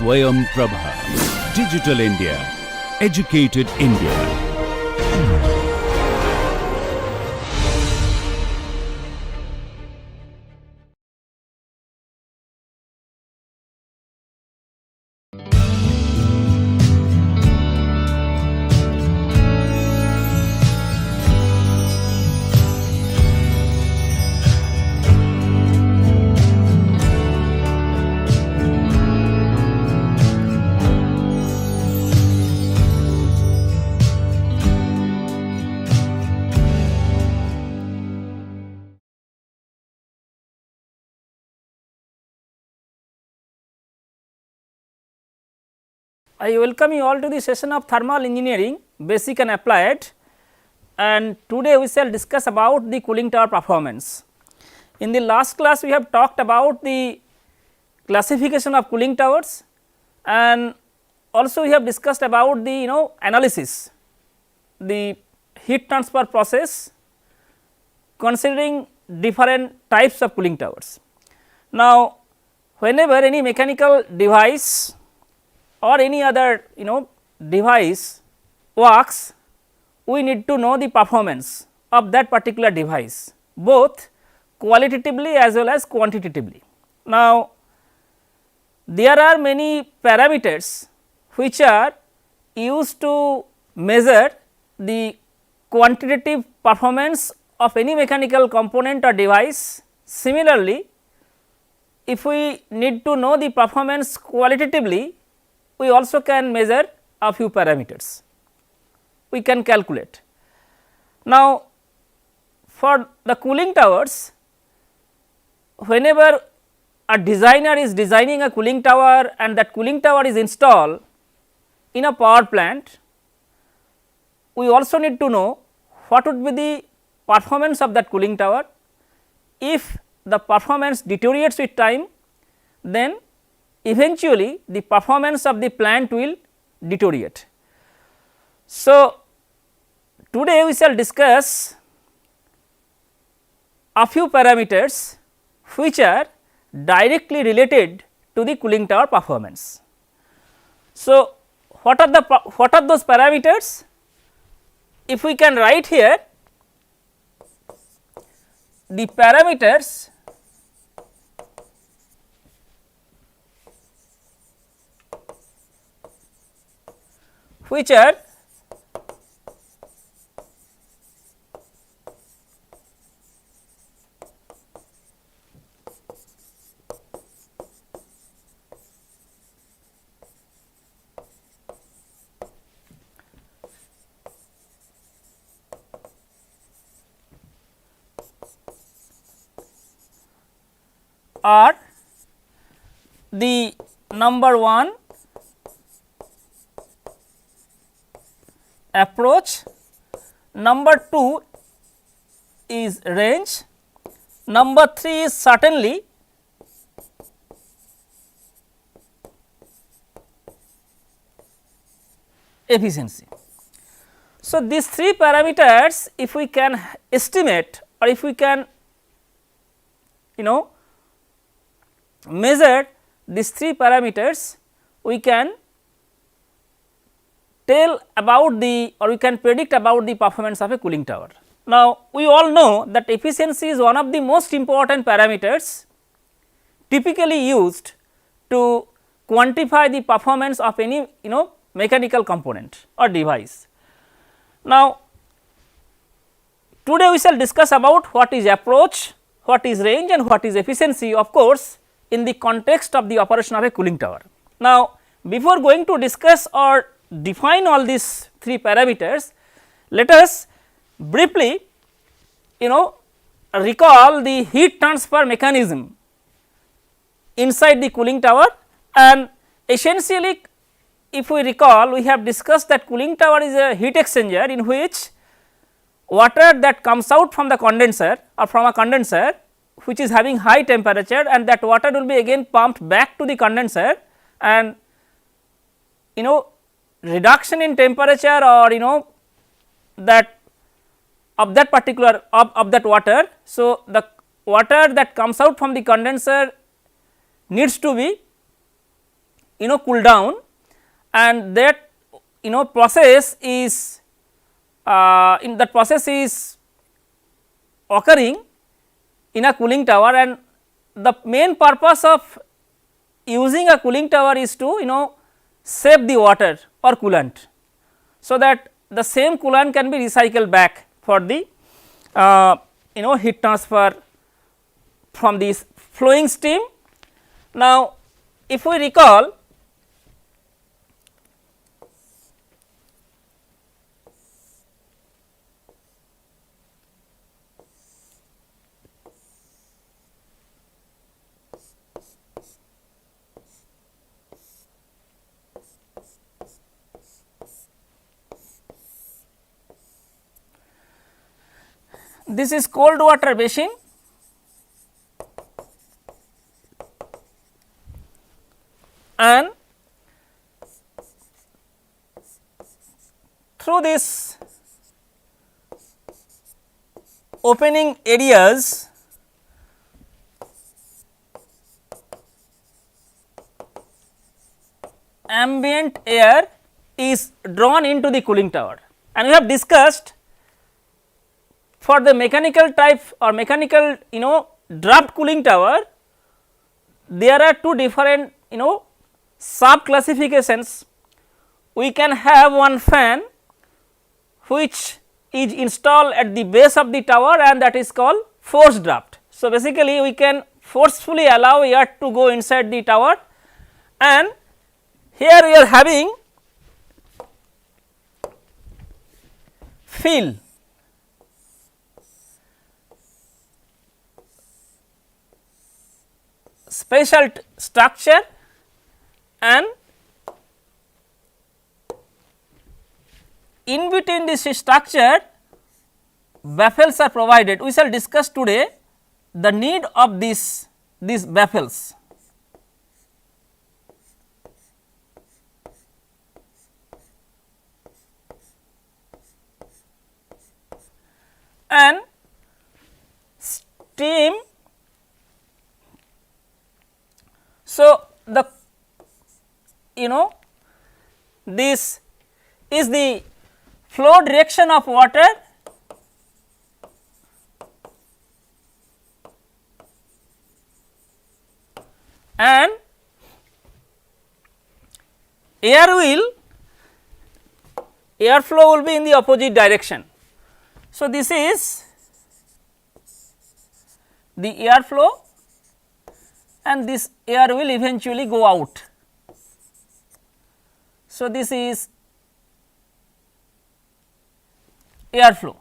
SwayamPrabha. Digital India. Educated India. I welcome you all to the session of thermal engineering basic and applied, and today we shall discuss about the cooling tower performance. In the last class we have talked about the classification of cooling towers, and also we have discussed about the analysis, the heat transfer process considering different types of cooling towers. Now, whenever any mechanical device or any other device works, we need to know the performance of that particular device, both qualitatively as well as quantitatively. Now, there are many parameters which are used to measure the quantitative performance of any mechanical component or device. Similarly, if we need to know the performance qualitatively, we also can measure a few parameters, we can calculate. Now, for the cooling towers, whenever a designer is designing a cooling tower and that cooling tower is installed in a power plant, we also need to know what would be the performance of that cooling tower. If the performance deteriorates with time, then eventually the performance of the plant will deteriorate. So, today we shall discuss a few parameters which are directly related to the cooling tower performance. So, what are those parameters? If we can write here the parameters which are are the number 1 approach, number 2 is range, number 3 is certainly efficiency. So, these 3 parameters, if we can estimate or if we can measure these 3 parameters, we can tell about the or we can predict about the performance of a cooling tower. Now, we all know that efficiency is one of the most important parameters typically used to quantify the performance of any mechanical component or device. Now, today we shall discuss about what is approach, what is range and what is efficiency, of course, in the context of the operation of a cooling tower. Now, before going to discuss or define all these 3 parameters, let us briefly recall the heat transfer mechanism inside the cooling tower. And essentially, if we recall, we have discussed that cooling tower is a heat exchanger in which water that comes out from the condenser or from a condenser which is having high temperature, and that water will be again pumped back to the condenser, and reduction in temperature or that of that particular of that water. So, the water that comes out from the condenser needs to be cool down, and that process is in that process is occurring in a cooling tower, and the main purpose of using a cooling tower is to save the water or coolant. So, that the same coolant can be recycled back for the heat transfer from this flowing steam. Now, if we recall, this is cold water basin, and through this opening areas ambient air is drawn into the cooling tower, and we have discussed for the mechanical type or mechanical draft cooling tower, there are two different sub classifications. We can have one fan which is installed at the base of the tower, and that is called forced draft. So, basically we can forcefully allow air to go inside the tower, and here we are having fill. Special structure, and in between this structure baffles are provided. We shall discuss today the need of these baffles. And steam. So, the this is the flow direction of water, and airflow will be in the opposite direction. So, this is the airflow, and this air will eventually go out. So, this is airflow.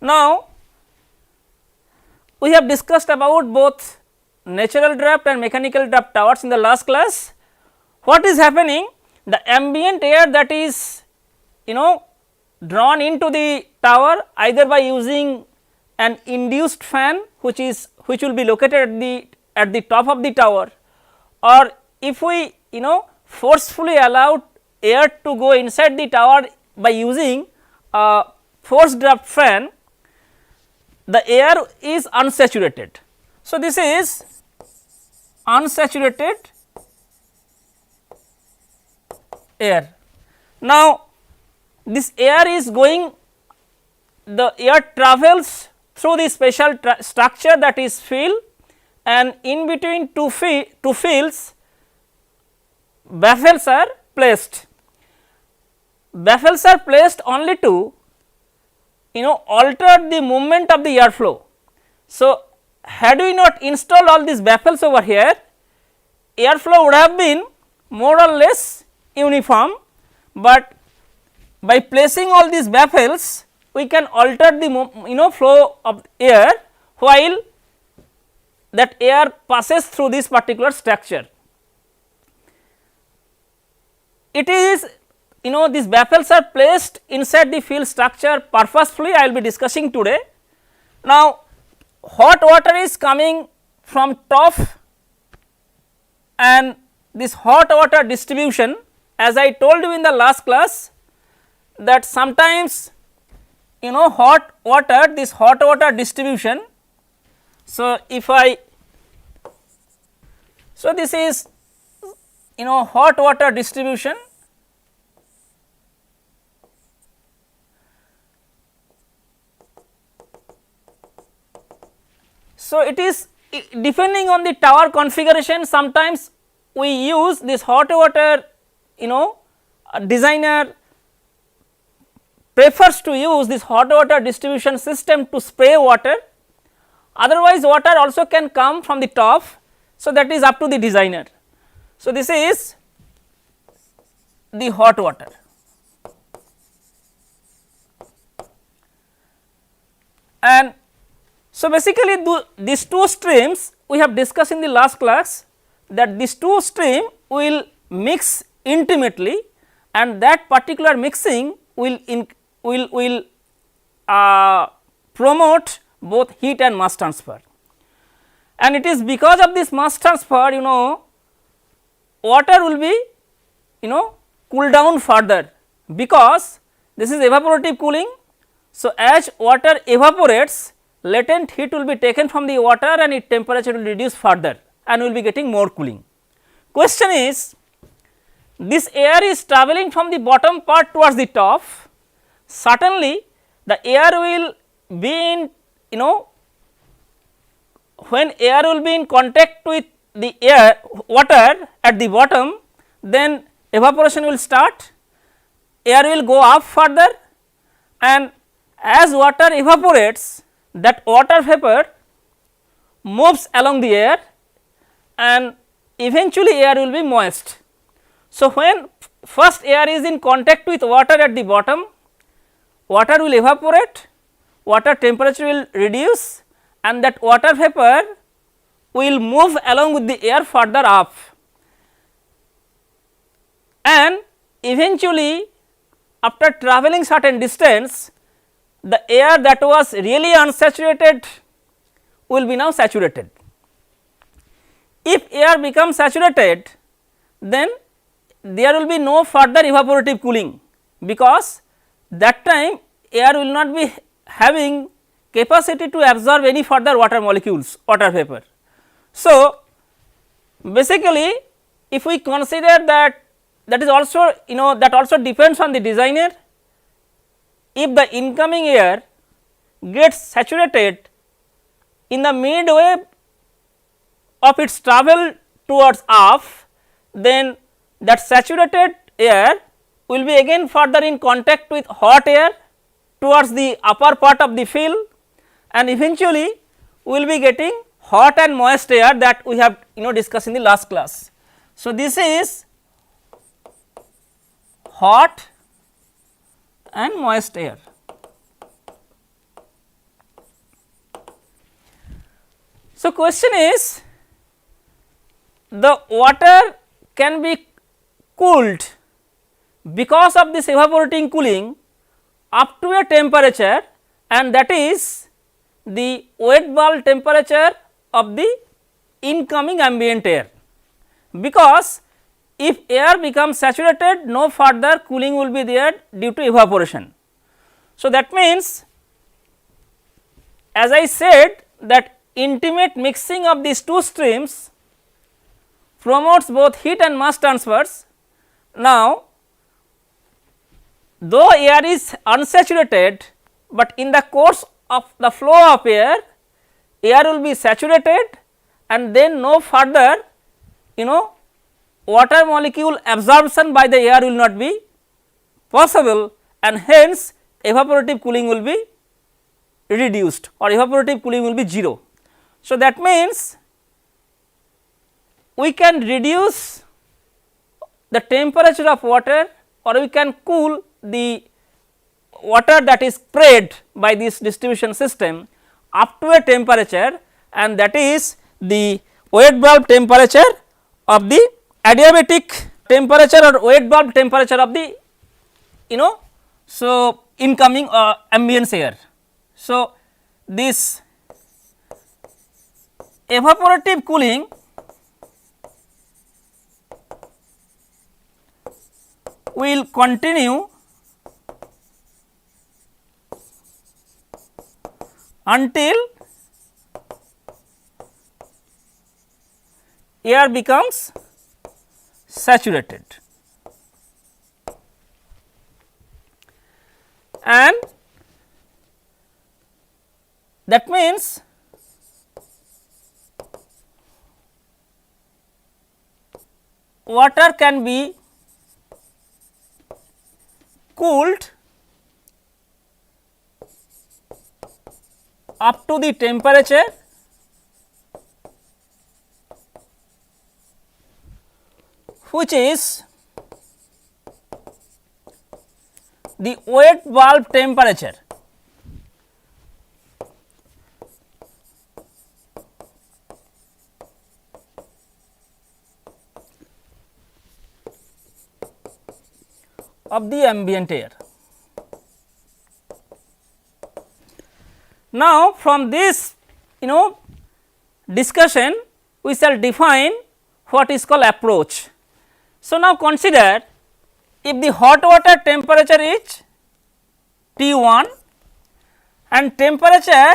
Now, we have discussed about both natural draft and mechanical draft towers in the last class. What is happening? The ambient air that is drawn into the tower either by using an induced fan which will be located at the top of the tower, or if we forcefully allow air to go inside the tower by using a forced draft fan, the air is unsaturated. So, this is unsaturated air. Now, this air is going, the air travels through the special structure that is fill, and in between two fills baffles are placed. Baffles are placed only to alter the movement of the airflow. So, had we not installed all these baffles over here, airflow would have been more or less uniform, but by placing all these baffles we can alter the flow of air while that air passes through this particular structure. It is these baffles are placed inside the fill structure purposefully, I will be discussing today. Now, hot water is coming from top, and this hot water distribution, as I told you in the last class, that sometimes hot water, this hot water distribution So, if this is hot water distribution. So, it is depending on the tower configuration, sometimes we use this hot water, designer prefers to use this hot water distribution system to spray water, otherwise water also can come from the top. So, that is up to the designer. So, this is the hot water. And so, basically these two streams we have discussed in the last class, that these two stream will mix intimately, and that particular mixing will promote both heat and mass transfer. And it is because of this mass transfer, water will be cool down further, because this is evaporative cooling. So, as water evaporates, latent heat will be taken from the water and its temperature will reduce further and we will be getting more cooling. Question is, this air is travelling from the bottom part towards the top. Certainly, the air will be in when air will be in contact with the water at the bottom, then evaporation will start, air will go up further, and as water evaporates, that water vapor moves along the air and eventually air will be moist. So, when first air is in contact with water at the bottom, water will evaporate, water temperature will reduce, and that water vapor will move along with the air further up, and eventually after travelling certain distance, the air that was really unsaturated will be now saturated. If air becomes saturated, then there will be no further evaporative cooling, because that time air will not be having capacity to absorb any further water molecules, water vapor. So, basically if we consider that is also that also depends on the designer. If the incoming air gets saturated in the midway of its travel towards up, then that saturated air will be again further in contact with hot air towards the upper part of the field, and eventually we will be getting hot and moist air that we have discussed in the last class. So, this is hot and moist air. So, question is, the water can be cooled because of this evaporating cooling up to a temperature, and that is the wet bulb temperature of the incoming ambient air, because if air becomes saturated, no further cooling will be there due to evaporation. So, that means, as I said, that intimate mixing of these two streams promotes both heat and mass transfers. Now, though air is unsaturated, but in the course of the flow of air will be saturated, and then no further water molecule absorption by the air will not be possible, and hence evaporative cooling will be reduced or evaporative cooling will be 0. So, that means we can reduce the temperature of water, or we can cool the water that is sprayed by this distribution system up to a temperature, and that is the wet bulb temperature of the adiabatic temperature or wet bulb temperature of the so incoming ambient air. So, this evaporative cooling will continue until air becomes saturated, and that means water can be cooled up to the temperature which is the wet bulb temperature. Of the ambient air. Now, from this discussion we shall define what is called approach. So, now consider if the hot water temperature is T1 and temperature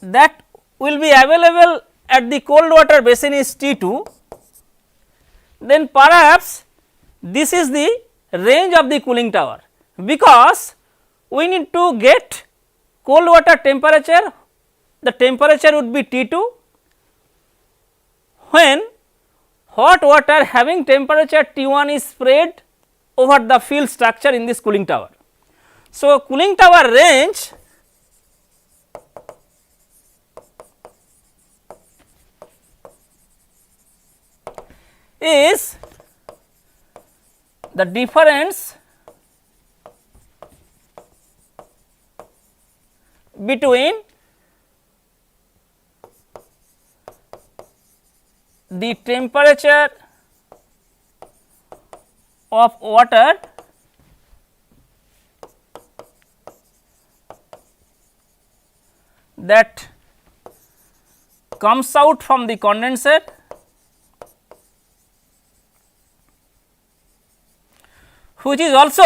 that will be available at the cold water basin is T2, then perhaps this is the range of the cooling tower, because we need to get cold water temperature, the temperature would be T2 when hot water having temperature T1 is spread over the field structure in this cooling tower. So, cooling tower range is the difference between the temperature of water that comes out from the condenser which is also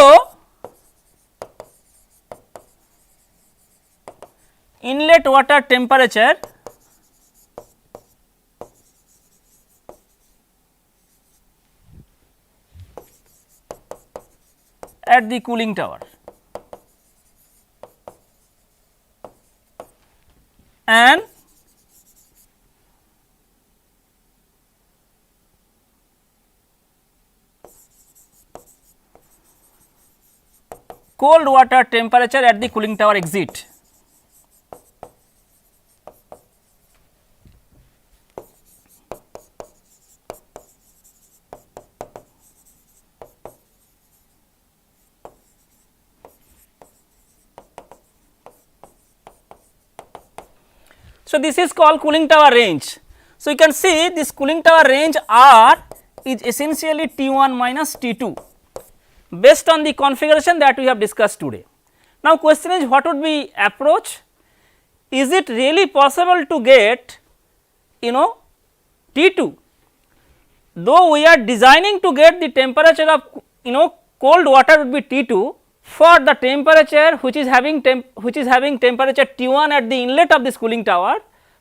inlet water temperature at the cooling tower, and cold water temperature at the cooling tower exit. So, this is called cooling tower range. So, you can see this cooling tower range R is essentially T1 minus T2 based on the configuration that we have discussed today. Now, question is what would be approach? Is it really possible to get T2, though we are designing to get the temperature of cold water would be T2 for the temperature which is having temperature T1 at the inlet of this cooling tower,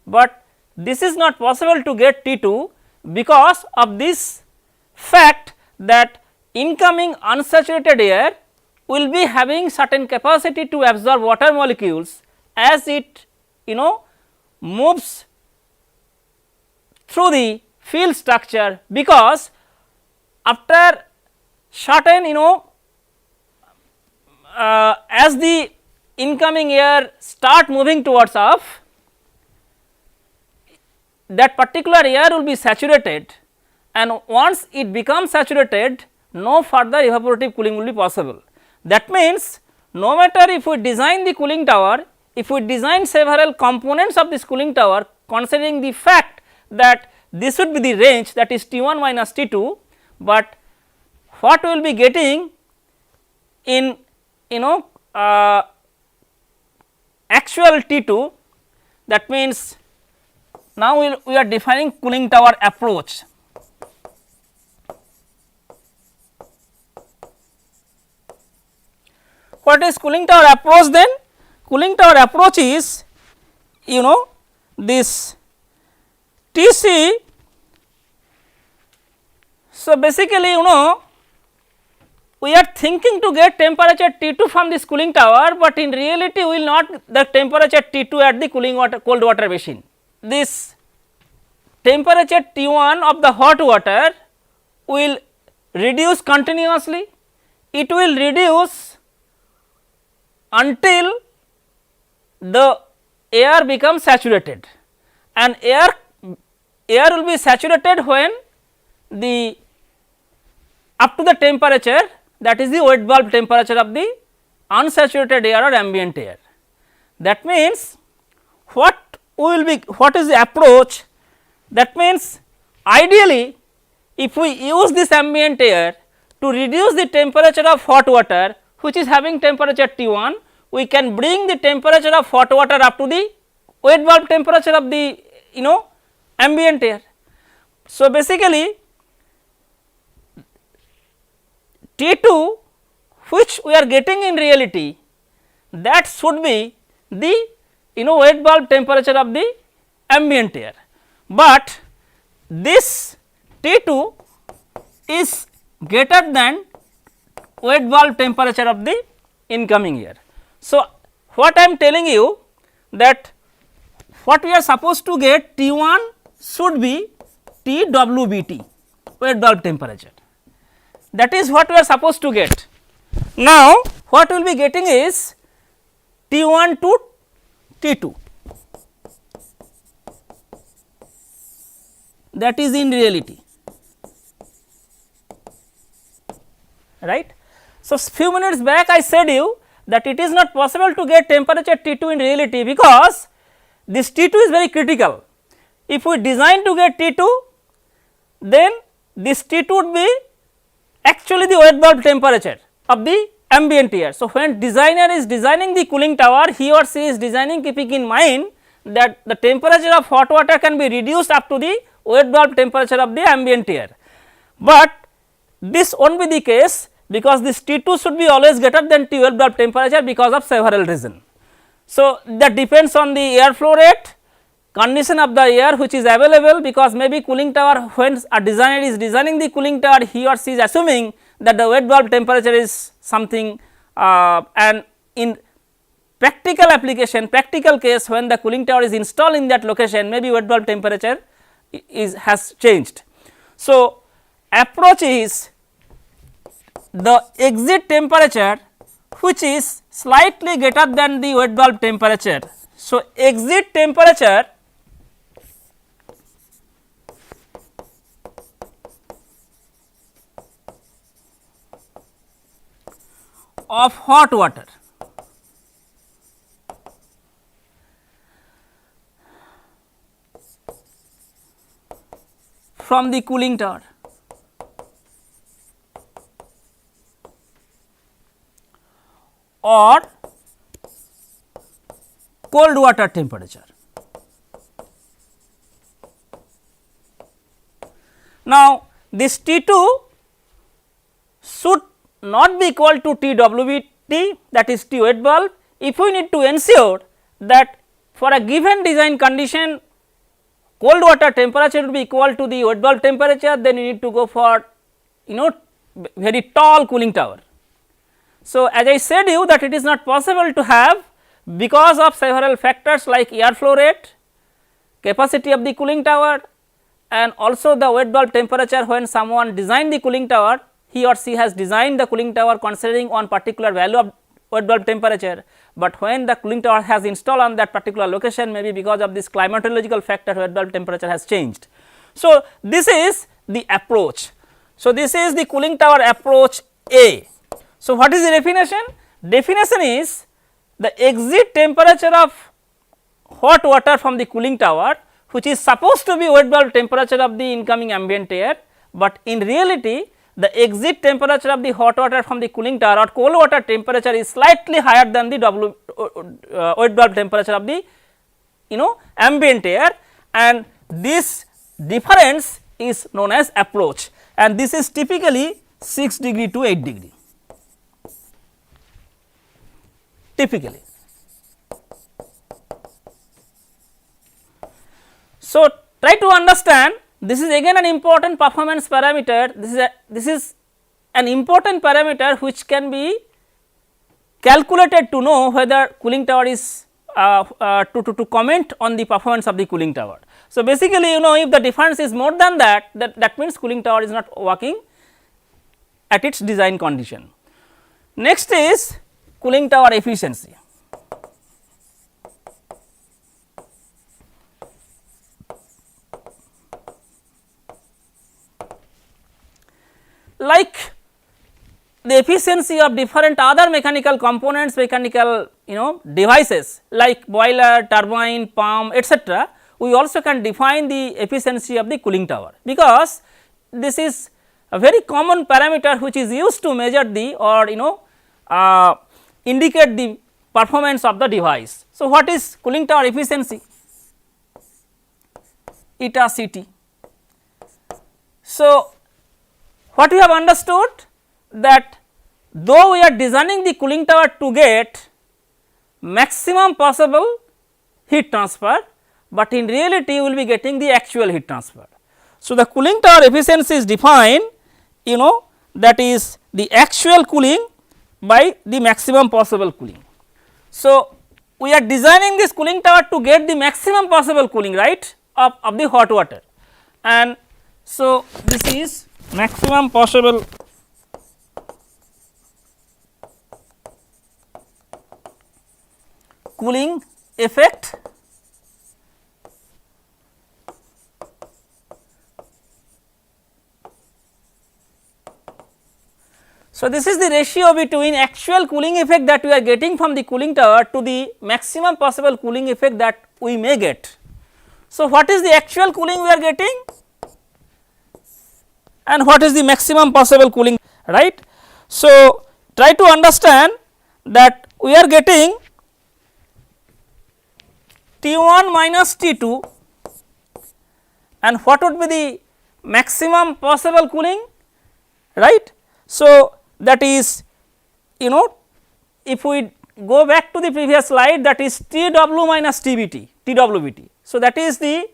but this is not possible to get T2 because of this fact that incoming unsaturated air will be having certain capacity to absorb water molecules as it moves through the field structure, because after certain as the incoming air start moving towards off, that particular air will be saturated, and once it becomes saturated no further evaporative cooling will be possible. That means, no matter if we design the cooling tower, if we design several components of this cooling tower considering the fact that this would be the range, that is T1 minus T2, but what we will be getting in actual T2, that means now we are defining cooling tower approach. What is cooling tower approach then? Cooling tower approach is this Tc So, basically you know we are thinking to get temperature T2 from this cooling tower, but in reality we will not the temperature T2 at the cooling water cold water machine. This temperature T1 of the hot water will reduce continuously, it will reduce until the air becomes saturated, and air will be saturated when the up to the temperature, that is the wet bulb temperature of the unsaturated air or ambient air. That means, what is the approach? That means, ideally if we use this ambient air to reduce the temperature of hot water which is having temperature T1, we can bring the temperature of hot water up to the wet bulb temperature of the ambient air. So, basically T2 which we are getting in reality, that should be the wet bulb temperature of the ambient air, but this T2 is greater than wet bulb temperature of the incoming air. So, what I am telling you that what we are supposed to get T1 should be TWBT, wet bulb temperature, that is what we are supposed to get. Now, what we will be getting is T1 to T2, that is in reality, right. So, few minutes back I said you that it is not possible to get temperature T2 in reality, because this T2 is very critical. If we design to get T2, then this T2 would be actually the wet bulb temperature of the ambient air. So, when designer is designing the cooling tower, he or she is designing keeping in mind that the temperature of hot water can be reduced up to the wet bulb temperature of the ambient air, but this will not be the case, because this T2 should be always greater than T wet bulb temperature because of several reasons. So, that depends on the air flow rate, condition of the air which is available, because maybe cooling tower, when a designer is designing the cooling tower, he or she is assuming that the wet bulb temperature is something, and in practical application, practical case, when the cooling tower is installed in that location, maybe wet bulb temperature has changed. So, approach is the exit temperature which is slightly greater than the wet bulb temperature. So, exit temperature of hot water from the cooling tower or cold water temperature. Now, this T2 should not be equal to TWBT, that is T wet bulb, if we need to ensure that for a given design condition cold water temperature will be equal to the wet bulb temperature, then you need to go for very tall cooling tower. So, as I said you that it is not possible to have, because of several factors like air flow rate, capacity of the cooling tower, and also the wet bulb temperature. When someone designed the cooling tower, he or she has designed the cooling tower considering one particular value of wet bulb temperature, but when the cooling tower has installed on that particular location, maybe because of this climatological factor, wet bulb temperature has changed. So, this is the approach. So, this is the cooling tower approach A. So, what is the definition? Definition is the exit temperature of hot water from the cooling tower, which is supposed to be wet bulb temperature of the incoming ambient air, but in reality the exit temperature of the hot water from the cooling tower or cold water temperature is slightly higher than the wet bulb temperature of the ambient air, and this difference is known as approach, and this is typically 6 degree to 8 degree. Typically. So, try to understand This is again an important performance parameter. This is an important parameter which can be calculated to know whether cooling tower is to comment on the performance of the cooling tower. So, basically if the difference is more than that means cooling tower is not working at its design condition. Next is cooling tower efficiency. Like the efficiency of different other mechanical components, mechanical devices like boiler, turbine, pump, etc., we also can define the efficiency of the cooling tower, because this is a very common parameter which is used to measure the or indicate the performance of the device. So, what is cooling tower efficiency? Eta Ct. So, what we have understood, that though we are designing the cooling tower to get maximum possible heat transfer, but in reality you will be getting the actual heat transfer. So, the cooling tower efficiency is defined that is the actual cooling by the maximum possible cooling. So, we are designing this cooling tower to get the maximum possible cooling, right, of the hot water, and so this is maximum possible cooling effect So, this is the ratio between actual cooling effect that we are getting from the cooling tower to the maximum possible cooling effect that we may get. So, what is the actual cooling we are getting and what is the maximum possible cooling, right. So, try to understand that we are getting T1 minus T2 and what would be the maximum possible cooling, right. So, that is if we go back to the previous slide, that is TW minus TWBT. So, that is the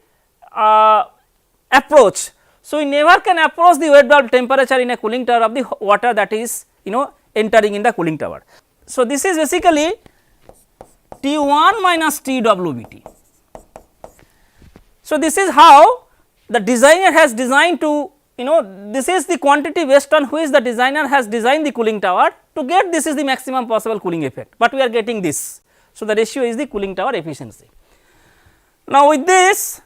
approach. So, we never can approach the wet bulb temperature in a cooling tower of the water that is entering in the cooling tower. So, this is basically T1 minus TWBT. So, this is how the designer has designed to this is the quantity based on which the designer has designed the cooling tower to get this is the maximum possible cooling effect, but we are getting this. So, the ratio is the cooling tower efficiency. Now, with this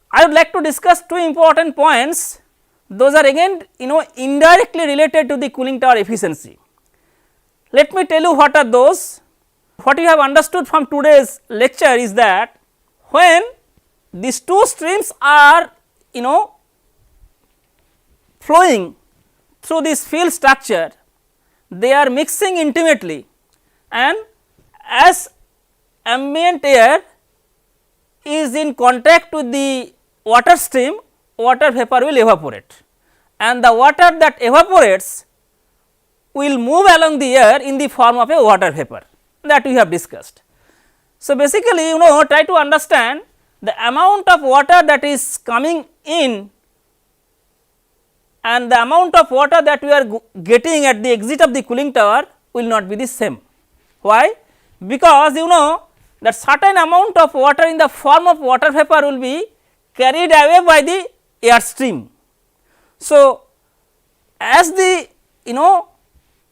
I would like to discuss two important points, those are again indirectly related to the cooling tower efficiency. Let me tell you what are those. What you have understood from today's lecture is that when these two streams are flowing through this field structure, they are mixing intimately, and as ambient air is in contact with the water stream, water vapor will evaporate, and the water that evaporates will move along the air in the form of a water vapor that we have discussed. So, basically try to understand the amount of water that is coming in and the amount of water that we are getting at the exit of the cooling tower will not be the same. Why? Because that certain amount of water in the form of water vapor will be carried away by the air stream. So, as the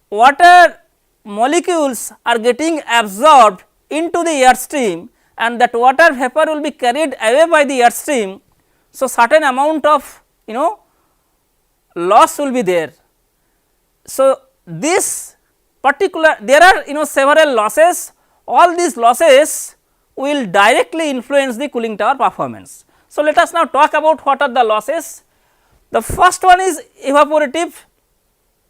water molecules are getting absorbed into the air stream and that water vapor will be carried away by the air stream. So, certain amount of loss will be there. So, this particular there are several losses, all these losses will directly influence the cooling tower performance. So, let us now talk about what are the losses. The first one is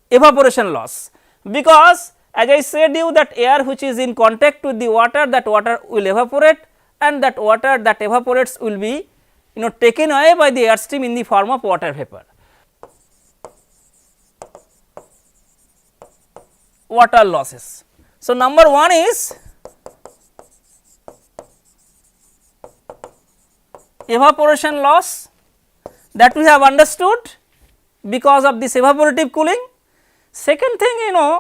evaporation loss, because as I said you that air which is in contact with the water, that water will evaporate and that water that evaporates will be taken away by the air stream in the form of water vapor. Water losses. So, number one is evaporation loss, that we have understood because of this evaporative cooling. Second thing,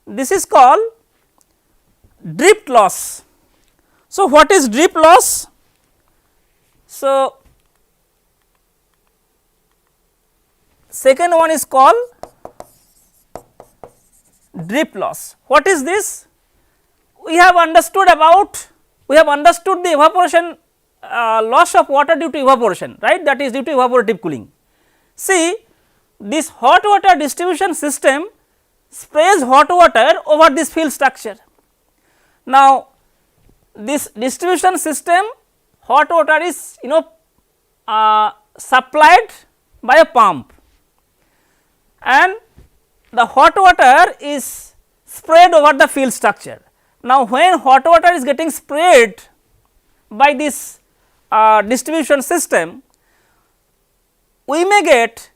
this is called drift loss. So, what is drift loss? So, second one is called drift loss. What is this? We have understood the evaporation loss of water due to evaporation, right, that is due to evaporative cooling. See, this hot water distribution system sprays hot water over this field structure. Now, this distribution system hot water is supplied by a pump, and the hot water is sprayed over the field structure. Now, when hot water is getting sprayed by this distribution system, we may get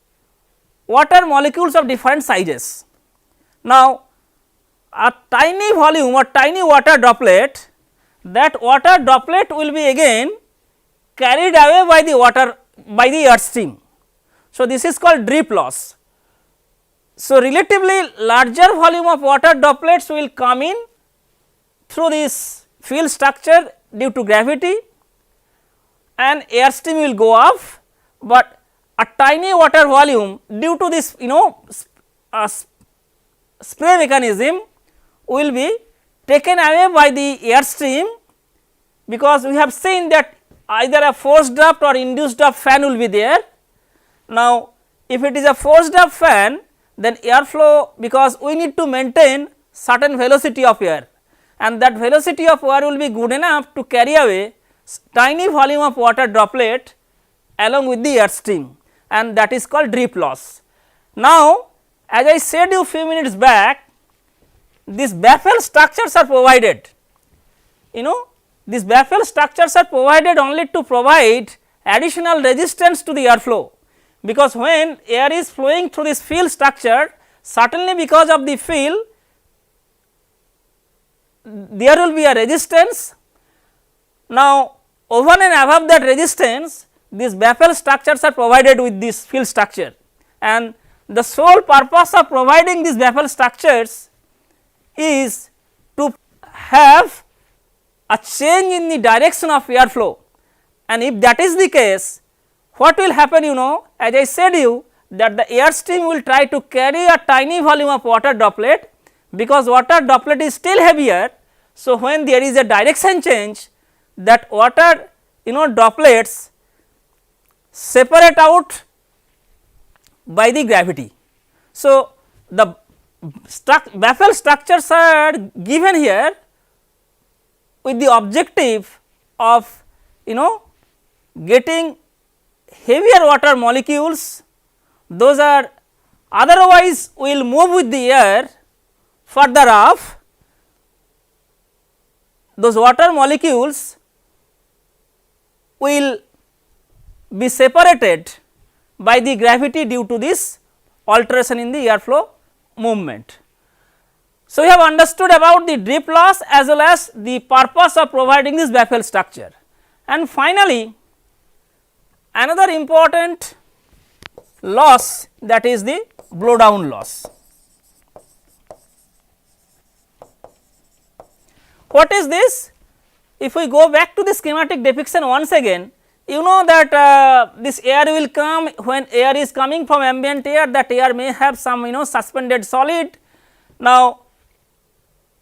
water molecules of different sizes. Now, a tiny volume or tiny water droplet, that water droplet will be again carried away by the water by the earth stream. So, this is called drift loss. So, relatively larger volume of water droplets will come in through this field structure due to gravity and air stream will go off, but a tiny water volume due to this spray mechanism will be taken away by the air stream, because we have seen that either a forced draft or induced draft fan will be there. Now, if it is a forced draft fan, then airflow, because we need to maintain certain velocity of air, and that velocity of air will be good enough to carry away tiny volume of water droplet along with the air stream, and that is called drift loss. Now, as I said you few minutes back, these baffle structures are provided, these baffle structures are provided only to provide additional resistance to the airflow, because when air is flowing through this field structure, certainly because of the field there will be a resistance. Now, over and above that resistance, these baffle structures are provided with this field structure, and the sole purpose of providing these baffle structures is to have a change in the direction of airflow, and if that is the case, what will happen, as I said you that the air stream will try to carry a tiny volume of water droplet, because water droplet is still heavier. So, when there is a direction change, that water droplets separate out by the gravity. So, the baffle structures are given here with the objective of getting heavier water molecules, those are otherwise will move with the air further off. Those water molecules will be separated by the gravity due to this alteration in the airflow movement. So, we have understood about the drift loss as well as the purpose of providing this baffle structure. And finally, another important loss, that is the blow down loss. What is this? If we go back to the schematic depiction once again, you know that this air will come, when air is coming from ambient air, that air may have some suspended solid. Now,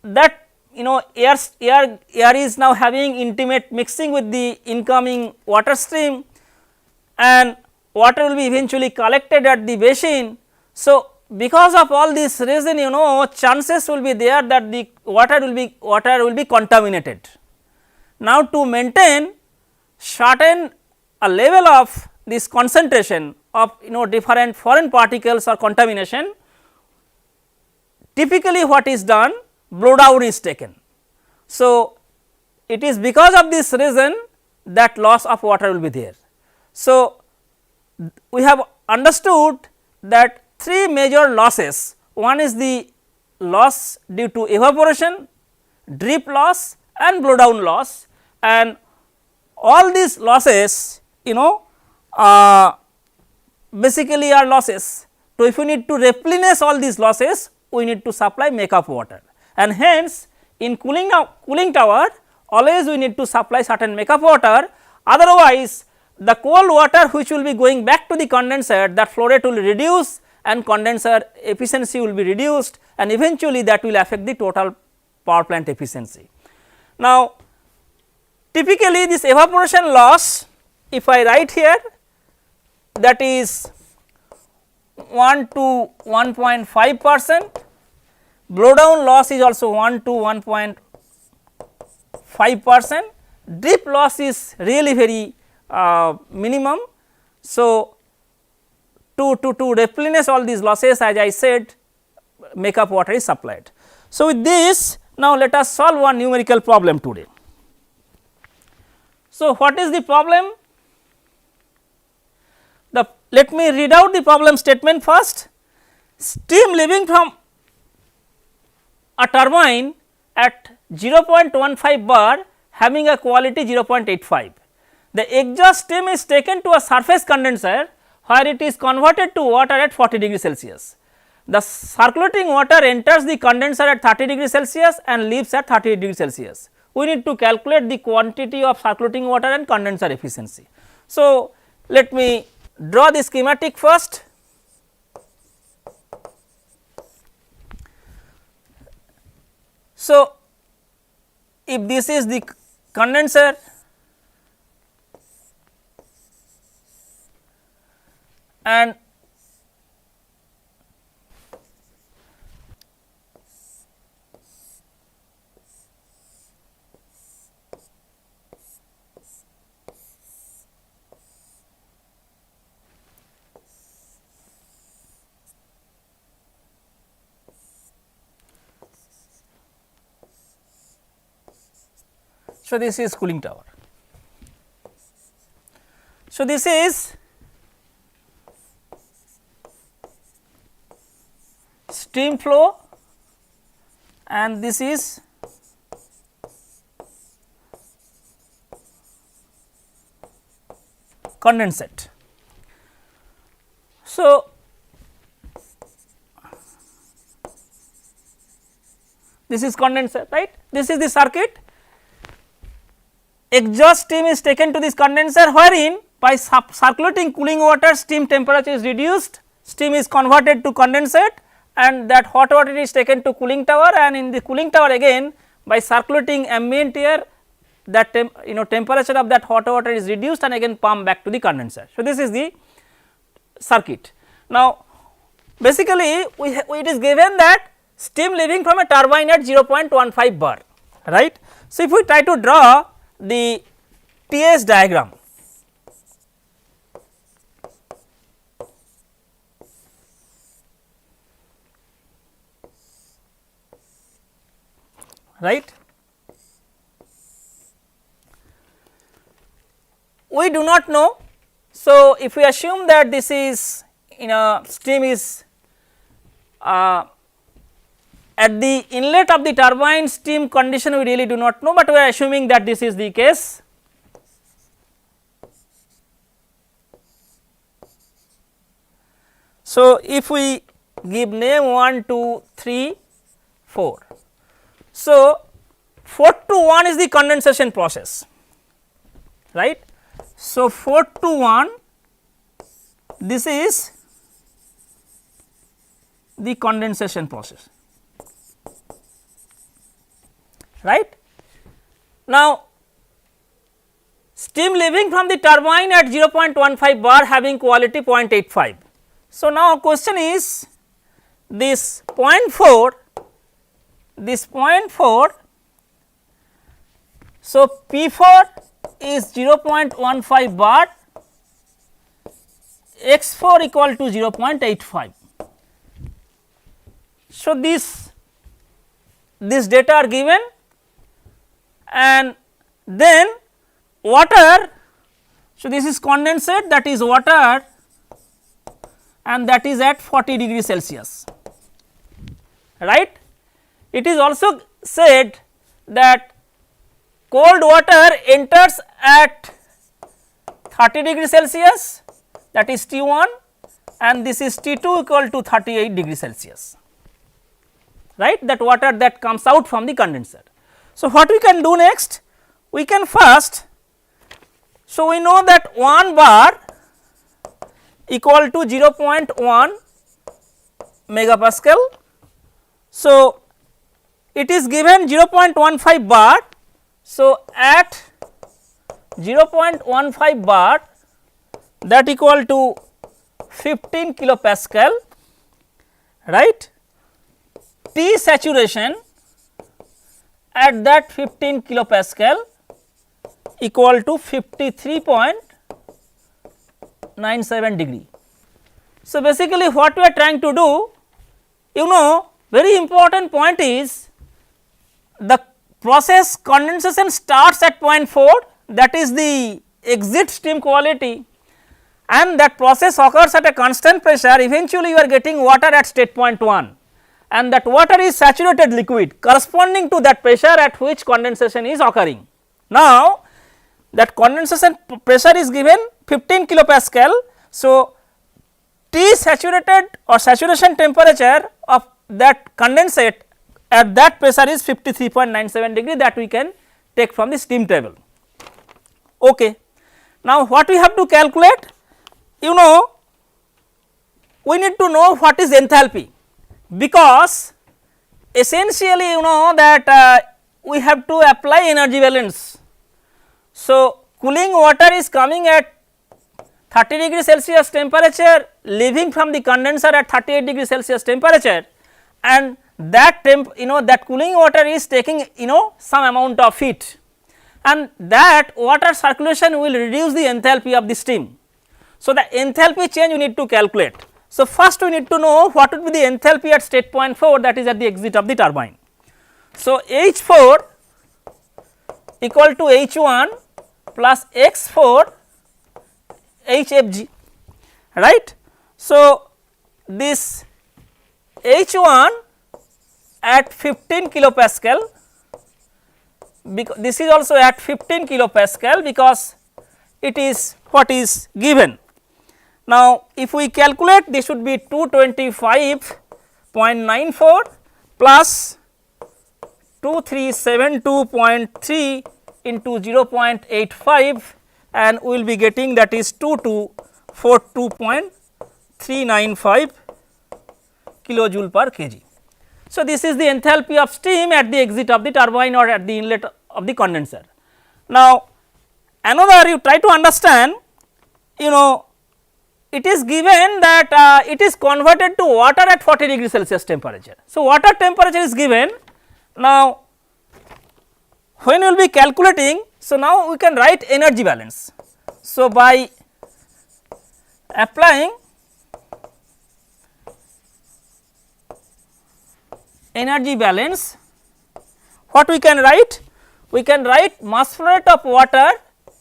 that air is now having intimate mixing with the incoming water stream, and water will be eventually collected at the basin. So, because of all this reason, chances will be there that the water will be contaminated. Now, to maintain certain a level of this concentration of different foreign particles or contamination, typically what is done, blow down is taken. So, it is because of this reason that loss of water will be there. So, we have understood that three major losses. One is the loss due to evaporation, drip loss and blow down loss, and all these losses basically are losses. So, if we need to replenish all these losses, we need to supply makeup water, and hence in cooling tower always we need to supply certain makeup water, otherwise the cold water which will be going back to the condenser, that flow rate will reduce and condenser efficiency will be reduced, and eventually that will affect the total power plant efficiency. Now, typically this evaporation loss, if I write here, that is 1 to 1.5%, blow down loss is also 1 to 1.5%, drip loss is really very minimum. So, to replenish all these losses, as I said, makeup water is supplied. So, with this, now let us solve one numerical problem today. So, what is the problem? Let me read out the problem statement first. Steam leaving from a turbine at 0.15 bar having a quality 0.85. The exhaust steam is taken to a surface condenser where it is converted to water at 40 degree Celsius. The circulating water enters the condenser at 30 degree Celsius and leaves at 30 degree Celsius. We need to calculate the quantity of circulating water and condenser efficiency. So, let me draw the schematic first. So, if this is the condenser and so, this is cooling tower. So, this is steam flow and this is condensate. So, this is condenser, right? This is the circuit. Exhaust steam is taken to this condenser, wherein by circulating cooling water steam temperature is reduced, steam is converted to condensate, and that hot water is taken to cooling tower, and in the cooling tower again by circulating ambient air, that temperature of that hot water is reduced and again pumped back to the condenser. So, this is the circuit. Now, basically it is given that steam leaving from a turbine at 0.15 bar, right. So, if we try to draw the TS diagram, right. We do not know. So, if we assume that this is steam is at the inlet of the turbine, steam condition we really do not know, but we are assuming that this is the case. So, if we give name 1, 2, 3, 4. So, 4 to 1 is the condensation process, right. So, 4 to 1, this is the condensation process, right. Now, steam leaving from the turbine at 0.15 bar having quality 0.85. So, now question is this 0.4, this 0.4, so P4 is 0.15 bar, X4 equal to 0.85. So, these data are given, and then water. So, this is condensate, that is water, and that is at 40 degree Celsius, right. It is also said that cold water enters at 30 degree Celsius that is T1 and this is T2 equal to 38 degree Celsius, right, that water that comes out from the condenser. So, what we can do next? We can first, so we know that 1 bar equal to 0.1 megapascal. So, it is given 0.15 bar. So, at 0.15 bar that equal to 15 kilopascal, right, T saturation at that 15 kilopascal equal to 53.97 degree. So, basically what we are trying to do, you know, very important point is the process condensation starts at point 4, that is the exit stream quality, and that process occurs at a constant pressure. Eventually you are getting water at state point 1 and that water is saturated liquid corresponding to that pressure at which condensation is occurring. Now, that condensation pressure is given 15 kilopascal. So, T saturated or saturation temperature of that condensate at that pressure is 53.97 degree, that we can take from the steam table. Okay. Now, what we have to calculate? You know, we need to know what is enthalpy, because essentially you know that we have to apply energy balance. So, cooling water is coming at 30 degree Celsius temperature, leaving from the condenser at 38 degree Celsius temperature, and that that cooling water is taking some amount of heat, and that water circulation will reduce the enthalpy of the steam. So, the enthalpy change we need to calculate. So, first we need to know what would be the enthalpy at state point 4, that is at the exit of the turbine. So, H4 equal to H1 plus X4 HFG, right. So, this H1 at 15 kilopascal, because this is also at 15 kilopascal, because it is what is given. Now, if we calculate, this should be 225.94 plus 2372.3 into 0.85, and we will be getting that is 2242.395 kilojoule per kg. So, this is the enthalpy of steam at the exit of the turbine or at the inlet of the condenser. Now, another you try to understand, it is given that it is converted to water at 40 degree Celsius temperature. So, water temperature is given. Now, when we will be calculating, so now we can write energy balance. So, by applying energy balance, what we can write? We can write mass flow rate of water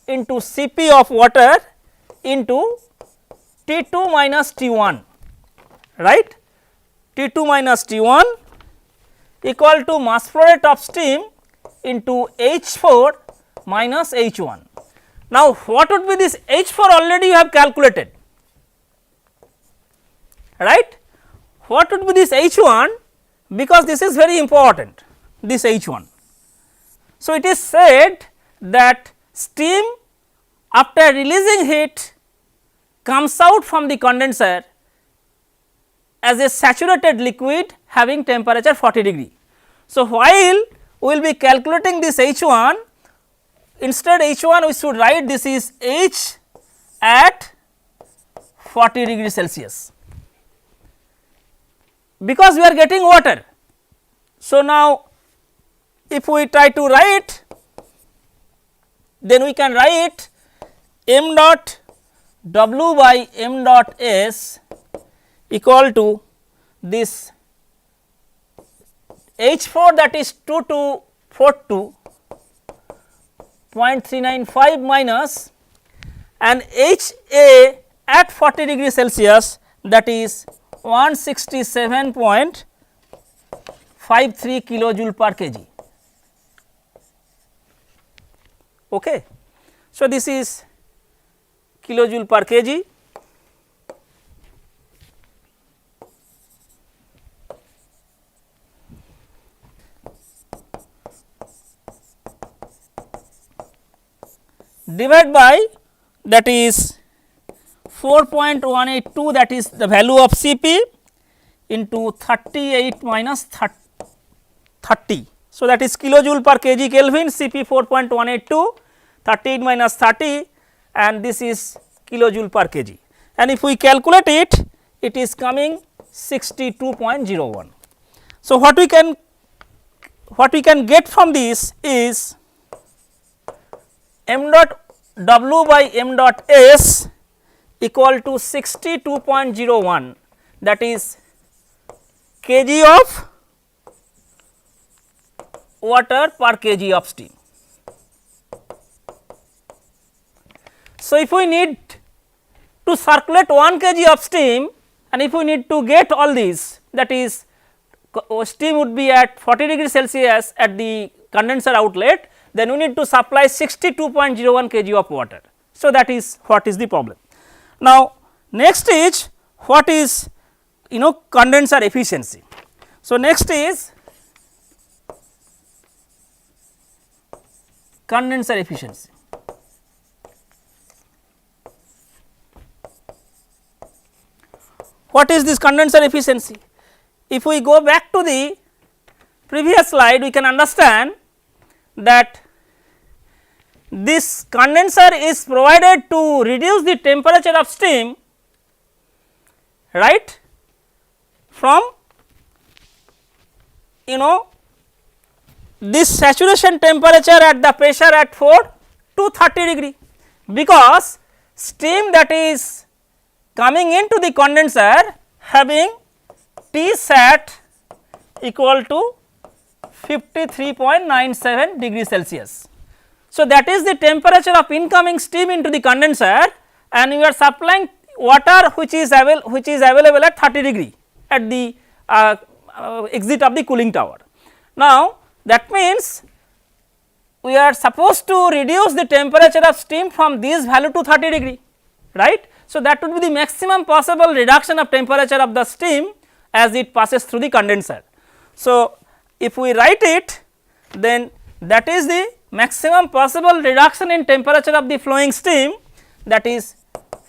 into Cp of water into T2 minus T1, right. T2 minus T1 equal to mass flow rate of steam into H4 minus H1. Now, what would be this H4? Already you have calculated, right. What would be this H1? Because this is very important, this H1. So, it is said that steam after releasing heat comes out from the condenser as a saturated liquid having temperature 40 degree. So, while we will be calculating this H1, instead H1 we should write this is H at 40 degree Celsius, because we are getting water. So, now if we try to write, then we can write m dot W by m dot S equal to this H4, that is 2242.395 minus, and HA at 40 degree Celsius, that is 167.53 kilojoule per kg. Okay. So, this is kilojoule per kg. divide by that is 4.182, that is the value of Cp, into 38 minus 30. So, that is kilojoule per kg Kelvin, Cp 4.182, 38 minus 30, and this is kilojoule per kg, and if we calculate it, it is coming 62.01. So, what we can get from this is m dot W by m dot S equal to 62.01, that is kg of water per kg of steam. So, if we need to circulate 1 kg of steam, and if we need to get all these, that is steam would be at 40 degree Celsius at the condenser outlet, then we need to supply 62.01 kg of water. So, that is what is the problem. Now, next is what is condenser efficiency. So, next is condenser efficiency. What is this condenser efficiency? If we go back to the previous slide, we can understand that this condenser is provided to reduce the temperature of steam, right, from this saturation temperature at the pressure at 4 to 30 degree, because steam that is coming into the condenser having T sat equal to 53.97 degree Celsius. So, that is the temperature of incoming steam into the condenser, and we are supplying water which is available at 30 degree at the exit of the cooling tower. Now, that means we are supposed to reduce the temperature of steam from this value to 30 degree, right. So, that would be the maximum possible reduction of temperature of the steam as it passes through the condenser. So, if we write it, then that is the maximum possible reduction in temperature of the flowing steam, that is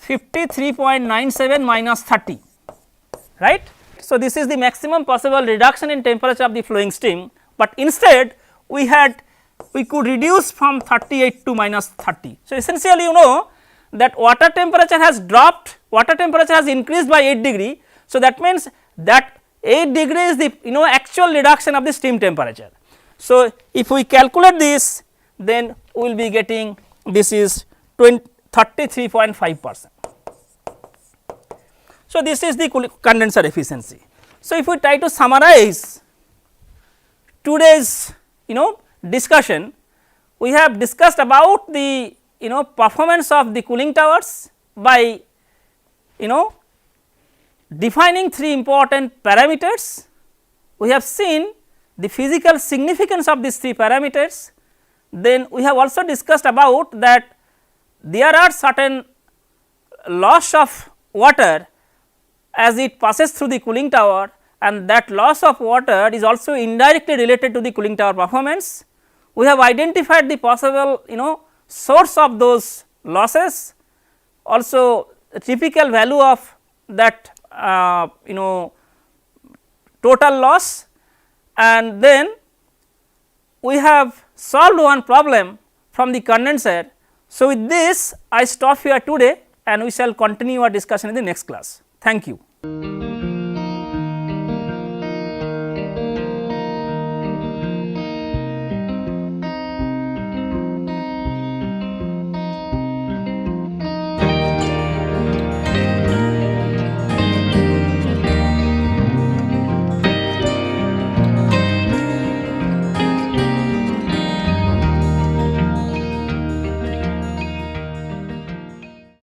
53.97 minus 30, right. So, this is the maximum possible reduction in temperature of the flowing steam, but instead we could reduce from 38 to minus 30. So, essentially that water temperature has dropped, water temperature has increased by 8 degree. So, that means that 8 degree is the actual reduction of the steam temperature. So, if we calculate this, then we will be getting this is 33.5%. So, this is the condenser efficiency. So, if we try to summarize today's discussion, we have discussed about the performance of the cooling towers by defining 3 important parameters. We have seen the physical significance of these 3 parameters. Then we have also discussed about that there are certain loss of water as it passes through the cooling tower, and that loss of water is also indirectly related to the cooling tower performance. We have identified the possible source of those losses, also a typical value of that total loss, and then we have solved one problem from the condenser. So, with this I stop here today, and we shall continue our discussion in the next class. Thank you.